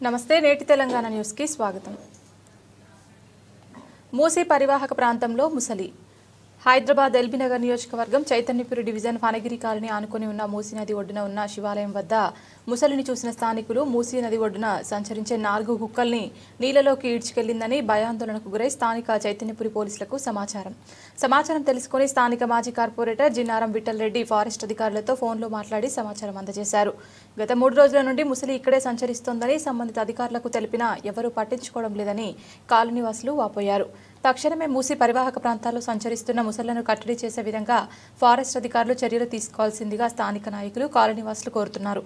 నమస్తే నేటి తెలంగాణ న్యూస్ కి స్వాగతం। మూసీ పరివాహక ప్రాంతంలో ముసలి హైదరాబాద్ ఎల్బీనగర్ నియోజకవర్గం చైతన్యపురి డివిజన్ ఫనగిరి కాలనీ ఆనుకొని ఉన్న మూసీ నది ఒడ్డున ఉన్న శివాలయం వద్ద ముసలిని చూసిన స్థానికులు మూసీ నది ఒడ్డున సంచరించే 4 కుక్కల్ని నీళ్లలోకి ఈడ్చుకెళ్లిందని భయాందోళనకు గురై స్థానిక చైతన్యపురి పోలీసులకు సమాచారం తెలుసుకొని స్థానిక మాజీ కార్పొరేటర్ జిన్నారం విఠల్ రెడ్డి ఫారెస్ట్ అధికారులతో ఫోన్లో మాట్లాడి సమాచారం అందజేశారు। గత 3 రోజుల నుండి ముసలి ఇక్కడే సంచరిస్తోందని సంబంధిత అధికారులకు తెలిపినా ఎవరూ పట్టించుకోవడం లేదని కాలనీవాసులు వాపోయారు। తక్షణమే మూసీ పరివాహక ప్రాంతాల్లో సంచరిస్తున్న ముసళ్లను కట్టడి చేసే విధంగా ఫారెస్ట్ అధికారులు చర్యలు తీసుకోవాల్సిందిగా స్థానిక నాయకులు కాలనీవాసులు కోరుతున్నారు।